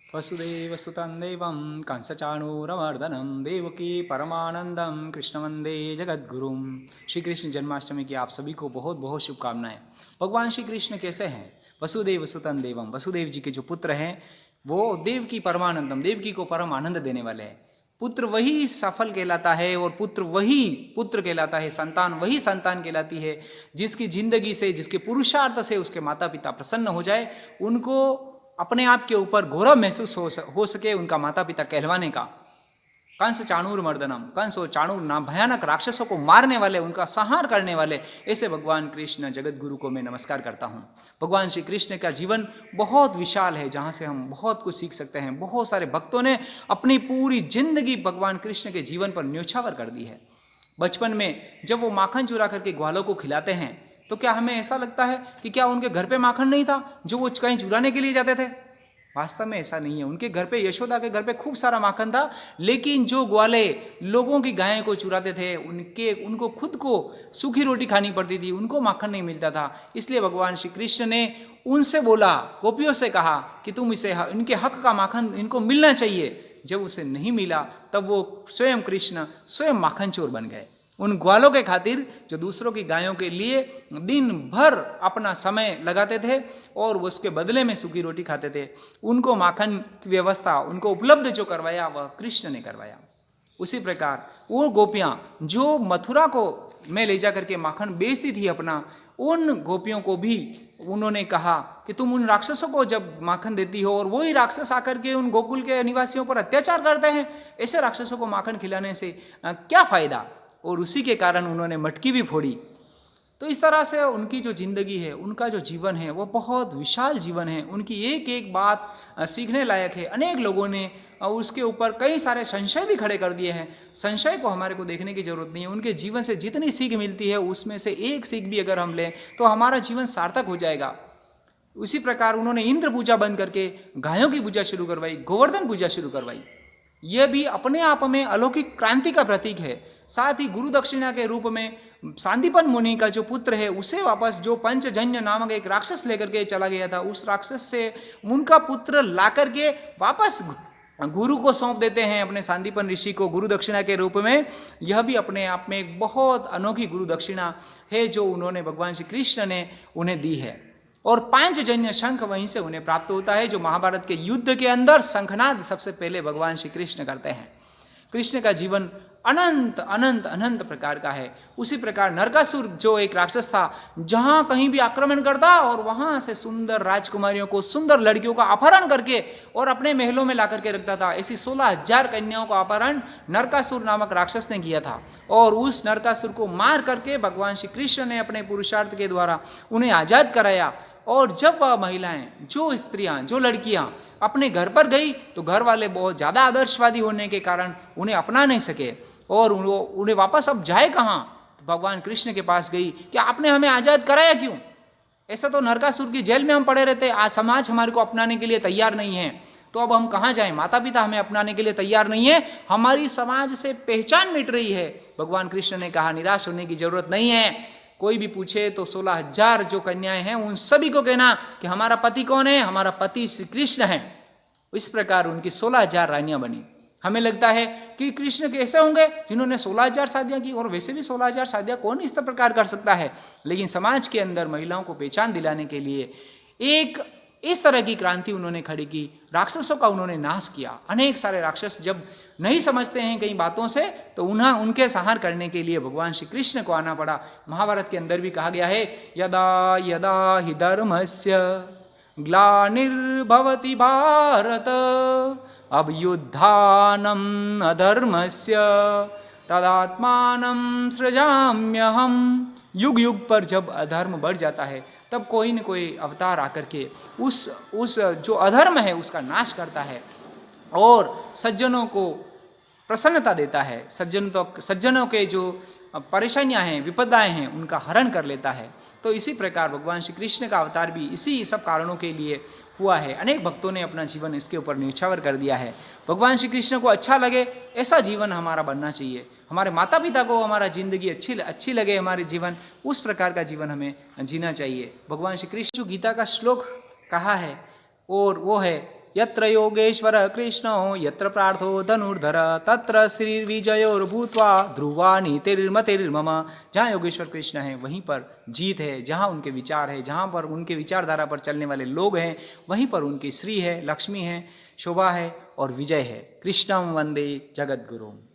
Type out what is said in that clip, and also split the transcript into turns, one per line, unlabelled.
वसुदेवसुतं देवं कंसचाणूरमर्दनं देवकी परमानंदम कृष्ण वंदे जगद्गुरुम। श्री कृष्ण जन्माष्टमी की आप सभी को बहुत बहुत शुभकामनाएं। भगवान श्री कृष्ण कैसे हैं? वसुदेवसुतं देवम, वसुदेव जी के जो पुत्र हैं वो देवकी परमानंदम, देवकी को परम आनंद देने वाले हैं। पुत्र वही सफल कहलाता है और पुत्र वही पुत्र कहलाता है, संतान वही संतान कहलाती है जिसकी जिंदगी से, जिसके पुरुषार्थ से उसके माता पिता प्रसन्न हो जाए, उनको अपने आप के ऊपर गौरव महसूस हो सके उनका माता पिता कहलवाने का। कंस चाणूर मर्दनम, कंस और चाणूर नाम भयानक राक्षसों को मारने वाले, उनका संहार करने वाले ऐसे भगवान कृष्ण जगत गुरु को मैं नमस्कार करता हूँ। भगवान श्री कृष्ण का जीवन बहुत विशाल है जहाँ से हम बहुत कुछ सीख सकते हैं। बहुत सारे भक्तों ने अपनी पूरी जिंदगी भगवान कृष्ण के जीवन पर न्योछावर कर दी है। बचपन में जब वो माखन चुरा करके ग्वालों को खिलाते हैं तो क्या हमें ऐसा लगता है कि क्या उनके घर पे माखन नहीं था जो वो कहीं चुराने के लिए जाते थे? वास्तव में ऐसा नहीं है। उनके घर पे, यशोदा के घर पे खूब सारा माखन था, लेकिन जो ग्वाले लोगों की गायें को चुराते थे उनको खुद को सूखी रोटी खानी पड़ती थी, उनको माखन नहीं मिलता था। इसलिए भगवान श्री कृष्ण ने उनसे बोला, गोपियों से कहा कि तुम इसे, इनके हक का माखन इनको मिलना चाहिए। जब उसे नहीं मिला तब वो स्वयं कृष्ण स्वयं माखन चोर बन गए। उन ग्वालों के खातिर जो दूसरों की गायों के लिए दिन भर अपना समय लगाते थे और उसके बदले में सूखी रोटी खाते थे, उनको माखन की व्यवस्था, उनको उपलब्ध जो करवाया वह कृष्ण ने करवाया। उसी प्रकार वो गोपियाँ जो मथुरा को में ले जा करके माखन बेचती थी अपना, उन गोपियों को भी उन्होंने कहा कि तुम उन राक्षसों को जब माखन देती हो और वही राक्षस आकर के उन गोकुल के निवासियों पर अत्याचार करते हैं, ऐसे राक्षसों को माखन खिलाने से क्या फायदा? और उसी के कारण उन्होंने मटकी भी फोड़ी। तो इस तरह से उनकी जो जिंदगी है, उनका जो जीवन है, वो बहुत विशाल जीवन है। उनकी एक एक बात सीखने लायक है। अनेक लोगों ने उसके ऊपर कई सारे संशय भी खड़े कर दिए हैं। संशय को हमारे को देखने की जरूरत नहीं है। उनके जीवन से जितनी सीख मिलती है उसमें से एक सीख भी अगर हम लें तो हमारा जीवन सार्थक हो जाएगा। उसी प्रकार उन्होंने इंद्र पूजा बंद करके गायों की पूजा शुरू करवाई, गोवर्धन पूजा शुरू करवाई। यह भी अपने आप में अलौकिक क्रांति का प्रतीक है। साथ ही गुरु दक्षिणा के रूप में सांदीपन मुनि का जो पुत्र है उसे वापस, जो पंचजन्य नामक एक राक्षस लेकर के चला गया था, उस राक्षस से उनका पुत्र ला करके वापस गुरु को सौंप देते हैं, अपने सांदीपन ऋषि को गुरु दक्षिणा के रूप में। यह भी अपने आप में एक बहुत अनोखी गुरु दक्षिणा है जो उन्होंने, भगवान श्री कृष्ण ने उन्हें दी है। और पांचजन्य शंख वहीं से उन्हें प्राप्त होता है, जो महाभारत के युद्ध के अंदर शंखनाद सबसे पहले भगवान श्री कृष्ण करते हैं। कृष्ण का जीवन अनंत अनंत अनंत प्रकार का है। उसी प्रकार नरकासुर जो एक राक्षस था, जहां कहीं भी आक्रमण करता और वहां से सुंदर राजकुमारियों को, सुंदर लड़कियों का अपहरण करके और अपने महलों में ला करके रखता था। ऐसी 16,000 कन्याओं का अपहरण नरकासुर नामक राक्षस ने किया था। और उस नरकासुर को मार करके भगवान श्री कृष्ण ने अपने पुरुषार्थ के द्वारा उन्हें आजाद कराया। और जब वह महिलाएं, जो स्त्रियां, जो लड़कियां अपने घर पर गई तो घर वाले बहुत ज़्यादा आदर्शवादी होने के कारण उन्हें अपना नहीं सके और उन्हें वापस अब जाए कहाँ? तो भगवान कृष्ण के पास गई कि आपने हमें आज़ाद कराया क्यों? ऐसा तो नरकासुर की जेल में हम पड़े रहते, आज समाज हमारे को अपनाने के लिए तैयार नहीं है, तो अब हम कहाँ जाएं? माता पिता हमें अपनाने के लिए तैयार नहीं है, हमारी समाज से पहचान मिट रही है। भगवान कृष्ण ने कहा निराश होने की जरूरत नहीं है। कोई भी पूछे तो 16,000 जो कन्याएं हैं उन सभी को कहना कि हमारा पति कौन है? हमारा पति श्री कृष्ण है। इस प्रकार उनकी 16,000 रानियां बनी। हमें लगता है कि कृष्ण कैसे होंगे जिन्होंने 16,000 शादियां की, और वैसे भी 16,000 शादियां कौन इस प्रकार कर सकता है? लेकिन समाज के अंदर महिलाओं को पहचान दिलाने के लिए एक इस तरह की क्रांति उन्होंने खड़ी की। राक्षसों का उन्होंने नाश किया। अनेक सारे राक्षस जब नहीं समझते हैं कई बातों से तो उनके संहार करने के लिए भगवान श्री कृष्ण को आना पड़ा। महाभारत के अंदर भी कहा गया है, यदा यदा हि धर्मस्य ग्लानिर्भवति भारत अभ्युत्थानम् अधर्मस्य तदात्मानं सृजाम्यहम्। युग युग पर जब अधर्म बढ़ जाता है तब कोई न कोई अवतार आकर के उस जो अधर्म है उसका नाश करता है और सज्जनों को प्रसन्नता देता है। सज्जनों के जो परेशानियां हैं, विपदाएं हैं, उनका हरण कर लेता है। तो इसी प्रकार भगवान श्री कृष्ण का अवतार भी इसी सब कारणों के लिए हुआ है। अनेक भक्तों ने अपना जीवन इसके ऊपर न्यौछावर कर दिया है। भगवान श्री कृष्ण को अच्छा लगे ऐसा जीवन हमारा बनना चाहिए। हमारे माता पिता को हमारा जिंदगी अच्छी लगे, हमारे जीवन उस प्रकार का जीवन हमें जीना चाहिए। भगवान श्री कृष्ण जो गीता का श्लोक कहा है और वो है यत्र योगेश्वर कृष्णो यत्र प्रार्थो धनुर्धर तत्र श्रीर्विजयोर्भूत्वा ध्रुवा नीतिर्मतिर्मम। जहाँ योगेश्वर कृष्ण है वहीं पर जीत है, जहाँ उनके विचार है, जहाँ पर उनके विचारधारा पर चलने वाले लोग हैं वहीं पर उनकी श्री है, लक्ष्मी है, शोभा है और विजय है। कृष्णं वंदे जगद्गुरुम्।